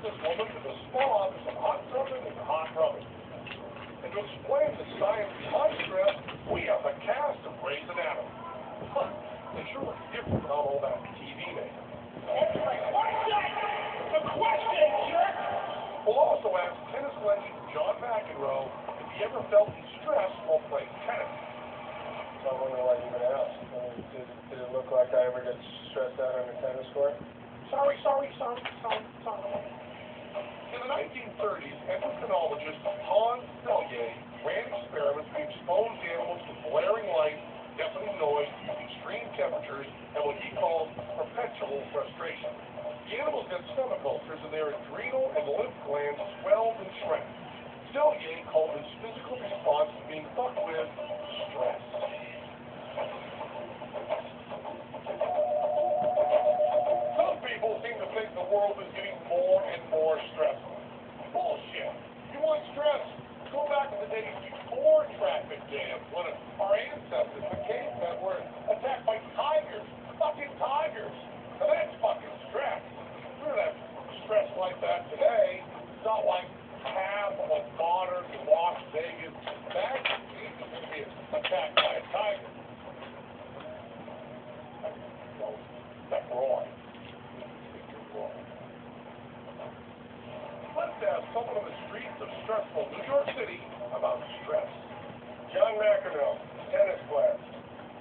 this woman to the spa for some hot rubbing and hot rubbing. And to explain the science behind stress, we have the cast of Grey's Anatomy. Huh, they sure look different without all that TV makeup. The question, jerk! We'll also ask tennis legend John McEnroe if he ever felt stress while playing tennis. So I wonder why you would ask. Did it look like I ever get stressed out on a tennis court? Sorry. In the 1930s, endocrinologist Hans Selye ran experiments to expose animals to blaring light, deafening noise, extreme temperatures, and what he called perpetual frustration. The animals had stomach ulcers and their adrenal and lymph glands swelled and shrank. Selye called this physical response to being fucked with stress. Some people seem to think the world is getting more and more stressful. Bullshit. You want stress? Go back to the days before traffic jams, when our ancestors, the cavemen, were attacked by tigers. Fucking tigers. Now that's fucking stress. We don't have stress like that today. It's not like half of a modern Las Vegas bank is going to be attacked by a tiger. Well, that's wrong. Let's ask someone on the streets of stressful New York City about stress. John McEnroe, tennis class.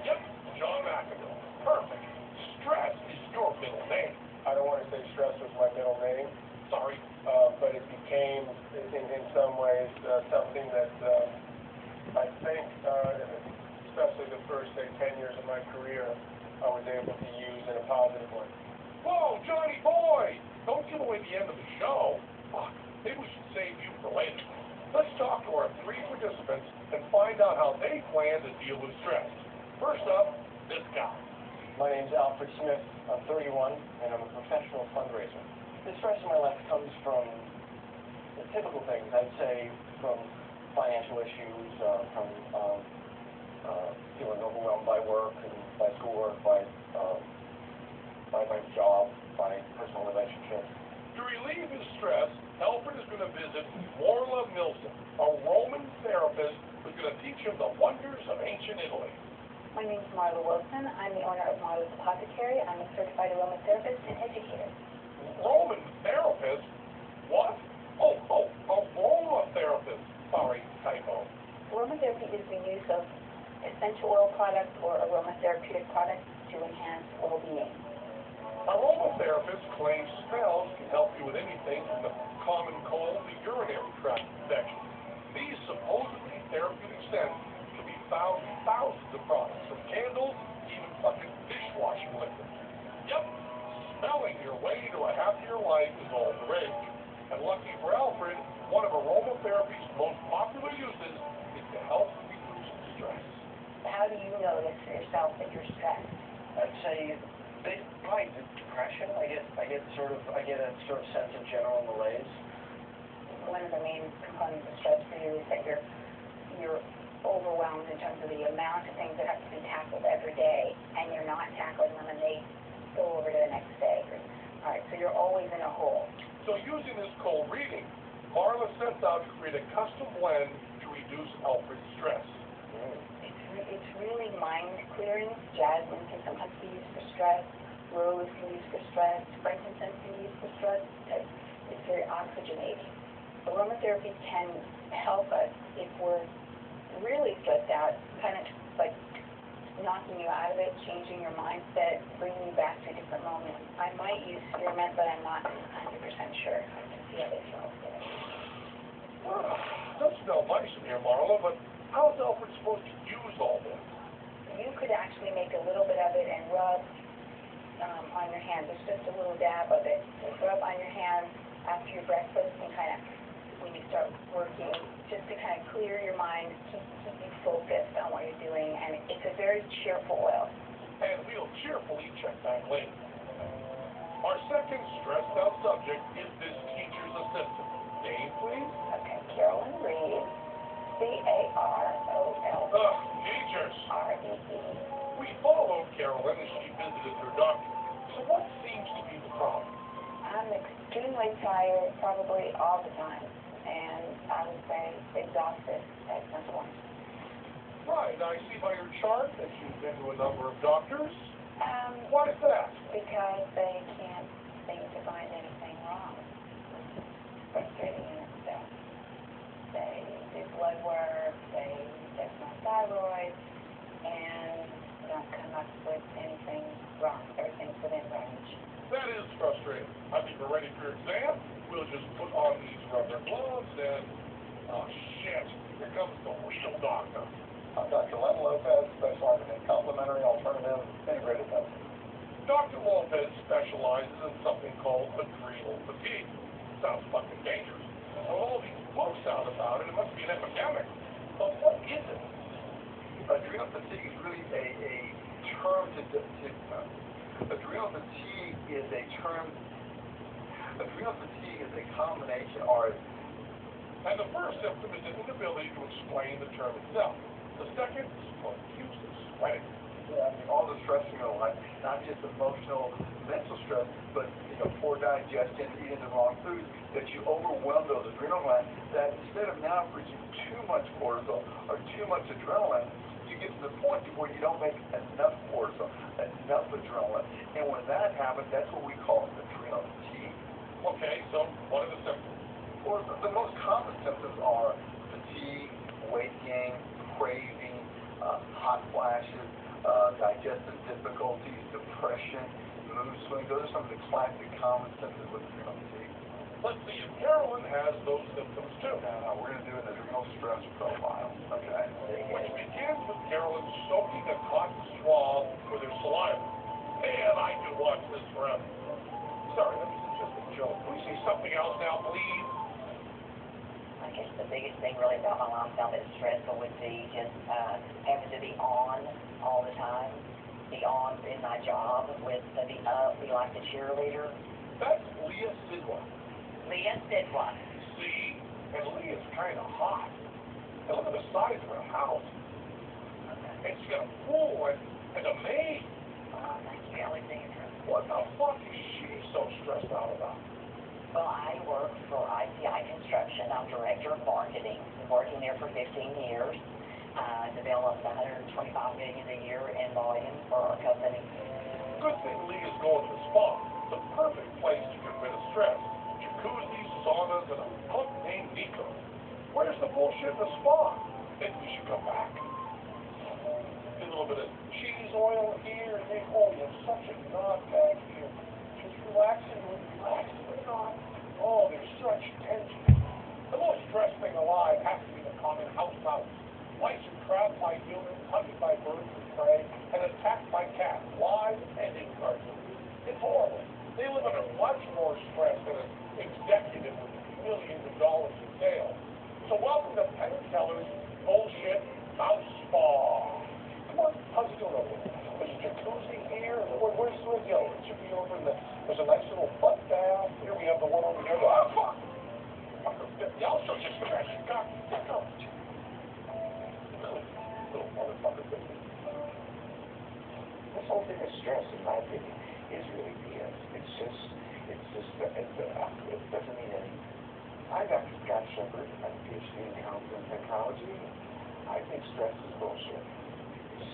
Yep, John McEnroe. Perfect. Stress is your middle name. I don't want to say stress was my middle name, Sorry. but it became, in some ways, something that I think, especially the first, say, 10 years of my career, I was able to use in a positive way. Whoa, Johnny boy! Don't give away the end of the show. Fuck, maybe we should save you for later. Let's talk to our three participants and find out how they plan to deal with stress. First up, this guy. My name's Alfred Smith. I'm 31, and I'm a professional fundraiser. The stress in my life comes from the typical things, I'd say, from financial issues, from feeling overwhelmed by work and by schoolwork, by my job, by personal relationships. To relieve his stress, Alfred is going to visit Morla Milson, a Roman therapist who's going to teach him the wonders of ancient Italy. My name is Marla Wilson. I'm the owner of Marla's Apothecary. I'm a certified aromatherapist and educator. Roman therapist? What? Oh, a aromatherapist. Sorry, typo. Aromatherapy is the use of essential oil products or aromatherapeutic products to enhance well-being. Aromatherapist claims smells can help you with anything from the common cold to urinary tract infections. These supposedly therapeutic scents can be found in thousands of products, from candles to even fucking dishwashing liquid. Yep, smelling your way to a happier life is all the rage. And lucky for Alfred, one of aromatherapy's most popular uses is to help reduce stress. How do you notice for yourself that you're stressed? I'd say probably depression. I get a sort of sense of general malaise. One of the main components of stress for you is that you're overwhelmed in terms of the amount of things that have to be tackled every day, and you're not tackling them, and they go over to the next day. All right, so you're always in a hole. So using this cold reading, Marla sets out to create a custom blend to reduce Alfred's stress. It's really mind-clearing. Jasmine can sometimes be used for stress. Rose can be used for stress. Frankincense can be used for stress. It's very oxygenating. Aromatherapy can help us if we're really stressed out, kind of like knocking you out of it, changing your mindset, bringing you back to a different moment. I might use spearmint, but I'm not 100% sure. I can see how they smell today. Well, it does smell nice in here, Marla, but how's Alfred supposed to use all this? You could actually make a little bit of it and rub on your hands. It's just a little dab of it. Rub on your hands after your breakfast and kind of, when you start working, just to kind of clear your mind, keep you focused on what you're doing, and it's a very cheerful oil. And we'll cheerfully check back later. Our second stressed out subject is this teacher's assistant. Name, please? Okay, Carolyn Reed, C-A-R-O-L. Teachers. R-E-E. We followed Carolyn as she visited her doctor. So what seems to be the problem? I'm extremely extremely tired, probably all the time, and I would say exhausted at some point. Right, I see by your chart that you've been to a number of doctors. Um, Why is that? because they can't seem to find anything wrong. Frustrating in itself. They do blood work, they test my thyroid, and don't come up with anything wrong. Everything's within range. That is frustrating. I think we're ready for your exam. We'll just put on these rubber gloves and... Oh, shit. Here comes the real doctor. I'm Dr. Len Lopez, specializing in complementary alternative integrated medicine. Dr. Lopez specializes in something called adrenal fatigue. Sounds fucking dangerous. With all these books out about it, it must be an epidemic. But what is it? Adrenal fatigue is really a term adrenal fatigue is a term, adrenal fatigue is a combination or... And the first symptom is an inability to explain the term itself. The second is profuse sweating. Yeah, I mean, all the stress in your life, not just emotional, mental stress, but, poor digestion, eating the wrong foods, that you overwhelm those adrenal glands, that instead of now producing too much cortisol or too much adrenaline, you get to the point where you don't make enough cortisol, enough adrenaline. And when that happens, that's what we call adrenal fatigue. Okay, so what are the symptoms? Well, the most common symptoms are fatigue, weight gain, craving, hot flashes, digestive difficulties, depression, mood swings. Those are some of the classic common symptoms with adrenal fatigue. Let's see if Carolyn has those symptoms too. Now, we're going to do an adrenal stress profile, okay? Which begins with Carolyn soaking a cotton swab with her saliva. And I could watch this forever. Sorry, that was just a joke. Can we see something else now, please? I guess the biggest thing really about my lifestyle that's stressful would be just having to be on all the time, be on in my job, with be up, be like the cheerleader. That's Leah Sidwa. Leah Sidwa. See? And Leah's kind of hot. And look at the size of her house. And she's got a pool and a maid. Oh, thank you, Alexandra. What the fuck is she so stressed out about? Well, I work for ICI Construction. I'm director of marketing. Been working there for 15 years. Developed $125 million a year in volume for our company. Good thing Leah's going to the spa. It's a perfect place to get rid of stress. Jacuzzis, saunas, and a punk named Nico. Where's the bullshit in the spa? Maybe we should come back. Get a little bit of cheese oil here and there. Oh, you have such a nod back here. Just relaxing and relaxing. Oh, there's such tension. The most stressed thing alive has to be the common house mouse. Lice are trapped by humans, hunted by birds of prey, and attacked by cats, live and in cartoon. It's horrible. They live under much more stress than an executive with millions of dollars in sales. So welcome to Penn and Keller's Bullshit Mouse Spa. Come on, how's it going over there? There's a jacuzzi here. Where's the other? It should be over in the... There's a nice little butt bath. Here we have the one over here. Oh, fuck! Yeah, I'll show you stress. God, go. Really? Little motherfucker. This whole thing of stress, in my opinion, is really BS. It doesn't mean anything. I got Scott Shepard, I'm a PhD in counseling and psychology. I think stress is bullshit.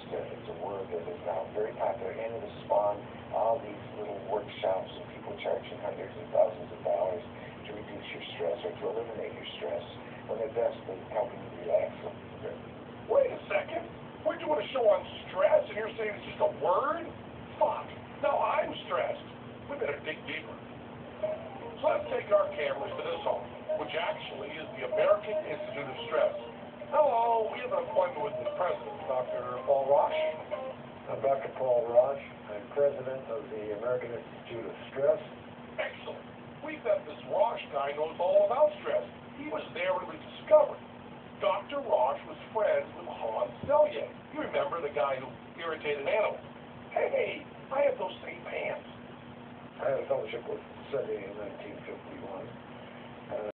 It's a word that is now very popular, and it has spawned all these little workshops and people charging hundreds and thousands of dollars to reduce your stress or to eliminate your stress, when they're best at helping you relax. Wait a second. We're doing a show on stress, and you're saying it's just a word? Fuck. Now I'm stressed. We better dig deeper. So let's take our cameras to this home, which actually is the American Institute of Stress. Hello, we have an appointment with the president, Dr. Paul Rosh. I'm Dr. Paul Rosh. I'm president of the American Institute of Stress. Excellent. We bet this Rosh guy knows all about stress. He was there when it was discovered. Dr. Rosh was friends with Hans Selye. You remember the guy who irritated animals. Hey, I have those same pants. I had a fellowship with Selye in 1951.